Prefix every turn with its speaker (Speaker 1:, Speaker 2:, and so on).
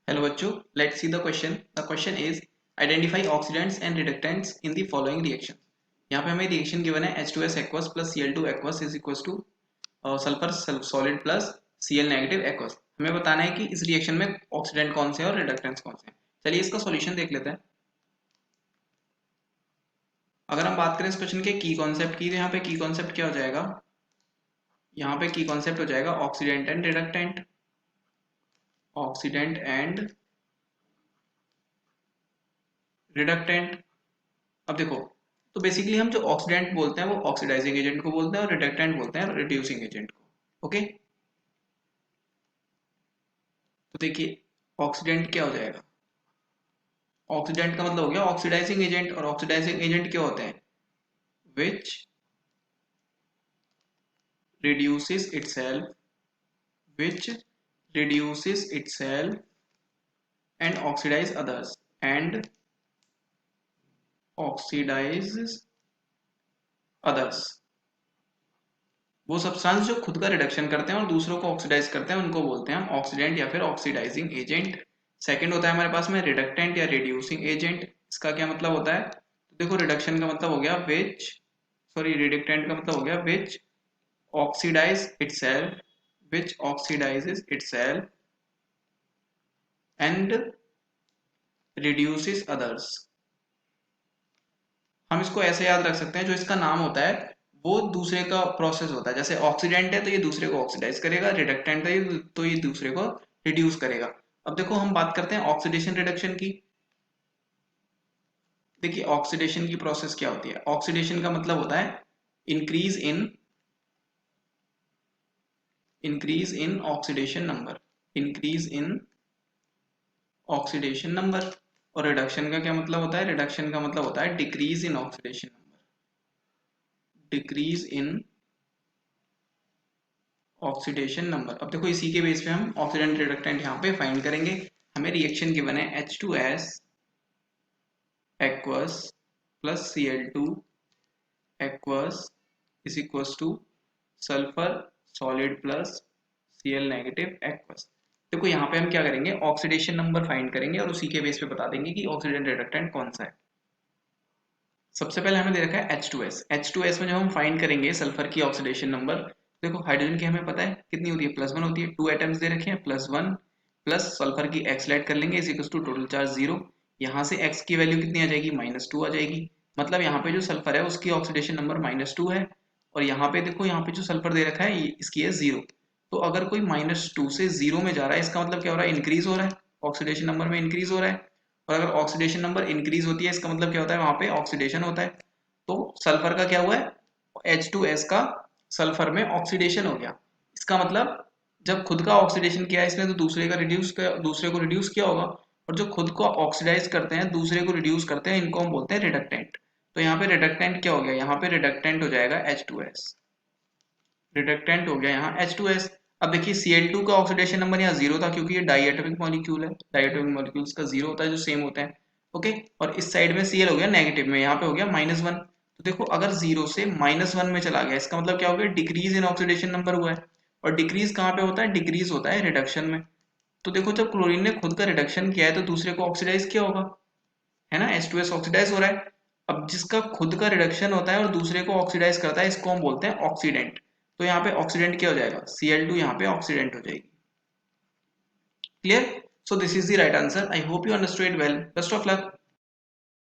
Speaker 1: Hello बच्चों, let's see the question. The question is identify oxidants and reductants in the following reaction. यहाँ पे हमें reaction given है H2S aqueous plus Cl2 aqueous is equals to sulphur solid plus Cl negative aqueous. हमें बताना है कि इस reaction में ऑक्सीडेंट कौन से हैं और रिडक्टेंट्स कौन से हैं. चलिए इसका सॉल्यूशन देख लेते हैं. अगर हम बात करें इस क्वेश्चन के की कॉन्सेप्ट की, तो यहाँ पे की कॉन्सेप्ट क्या हो जाएगा. यहाँ पे की कॉन्सेप्ट हो जाएगा oxidant and reductant. Oxidant and reductant. अब देखो, तो बेसिकली हम जो ऑक्सीडेंट बोलते हैं वो ऑक्सीडाइजिंग एजेंट को बोलते हैं और रिडक्टेंट बोलते हैं रिड्यूसिंग एजेंट को. ओके, तो देखिए ऑक्सीडेंट क्या हो जाएगा. ऑक्सीडेंट का मतलब हो गया ऑक्सीडाइजिंग एजेंट, और ऑक्सीडाइजिंग एजेंट क्या होते हैं, विच reduces itself which reduces itself and oxidize others and oxidizes others. वो सब्सटेंस जो खुद का रिडक्शन करते हैं और दूसरों को ऑक्सीडाइज करते हैं उनको बोलते हैं हम ऑक्सीडेंट या फिर ऑक्सीडाइजिंग एजेंट. सेकंड होता है हमारे पास में रिडक्टेंट या रिड्यूसिंग एजेंट. इसका क्या मतलब होता है, तो देखो रिडक्शन का मतलब हो गया विच, सॉरी रिडक्टेंट का मतलब हो गया which oxidize itself, which oxidizes itself and reduces others. हम इसको ऐसे याद रख सकते हैं, जो इसका नाम होता है वो दूसरे का प्रोसेस होता है. जैसे ऑक्सीडेंट है तो ये दूसरे को ऑक्सीडाइज करेगा, रिडक्टेंट है तो ये दूसरे को रिड्यूस करेगा. अब देखो हम बात करते हैं ऑक्सीडेशन रिडक्शन की. देखिए ऑक्सीडेशन की प्रोसेस क्या होती है. ऑक्सीडेशन का मतलब होता है increase in oxidation number, increase in oxidation number. और रिडक्शन का क्या मतलब होता है, रिडक्शन का मतलब होता है decrease in oxidation number, decrease in oxidation number. अब देखो इसी के बेस पे हम ऑक्सीडेंट रिडक्टेंट यहाँ पे फाइंड करेंगे. हमें रिएक्शन गिवन है H2S aqueous plus Cl2 aqueous is equals two sulphur solid plus Cl negative aqueous. देखो यहाँ पे हम क्या करेंगे, ऑक्सीडेशन नंबर फाइंड करेंगे और उसी के बेस पे बता देंगे कि ऑक्सीडेंट रिडक्टेंट कौन सा है. सबसे पहले हमें दे रखा है H2S. H2S में जब हम फाइंड करेंगे सल्फर की ऑक्सीडेशन नंबर, देखो हाइड्रोजन की हमें पता है कितनी होती है, +1 होती है. 2 एटम्स दे रखे हैं, +1 प्लस सल्फर की x ऐड कर लेंगे is equal to total charge 0. यहाँ से x की वैल्यू कितनी आ जाएगी, -2 आ जाएगी. मतलब यहाँ पे जो सल्फर है उसकी ऑक्सीडेशन नंबर -2 है. और यहाँ पे देखो, यहाँ पे जो सल्फर दे रखा है इसकी है 0. तो अगर कोई -2 से 0 में जा रहा है, इसका मतलब क्या हो रहा है, इंक्रीज हो रहा है, ऑक्सीडेशन नंबर में इंक्रीज हो रहा है. और अगर ऑक्सीडेशन नंबर इंक्रीज होती है, इसका मतलब क्या होता है, वहां पे ऑक्सीडेशन होता है. तो सल्फर का क्या हुआ है, H2S का सल्फर में ऑक्सीडेशन हो गया. इसका मतलब जब खुद का ऑक्सीडेशन किया है इसने तो दूसरे को रिड्यूस किया होगा. और जो खुद को ऑक्सीडाइज करते हैं, दूसरे को रिड्यूस करते हैं, इनको हम बोलते हैं रिडक्टेंट. तो यहाँ पे रिडक्टेंट क्या हो गया, यहाँ पे रिडक्टेंट हो जाएगा H2S. रिडक्टेंट हो गया यहाँ H2S. अब देखिए Cl2 का ऑक्सीडेशन नंबर यहाँ 0 था क्योंकि ये डाइएटॉमिक मॉलिक्यूल है, डाइएटॉमिक मॉलिक्यूल्स का 0 होता है जो सेम होते हैं. ओके, और इस साइड में Cl हो गया नेगेटिव में, यहाँ पे हो गया -1. तो देखो अगर 0 से -1 में चला गया, इसका मतलब क्या हो गया, डिक्रीज इन ऑक्सीडेशन नंबर हुआ है. और डिक्रीज कहाँ पे होता है, डिक्रीज होता है रिडक्शन में. तो देखो जब क्लोरीन ने खुद का रिडक्शन किया है तो दूसरे को ऑक्सीडाइज किया होगा, है ना, H2S ऑक्सीडाइज हो रहा है. अब जिसका खुद का रिडक्शन होता है और दूसरे को ऑक्सीडाइज करता है, इसको हम बोलते हैं ऑक्सीडेंट. तो यहाँ पे ऑक्सीडेंट क्या हो जाएगा, Cl2 यहाँ पे ऑक्सीडेंट हो जाएगी. Clear. So this is the right answer. I hope you understood well. Best of luck.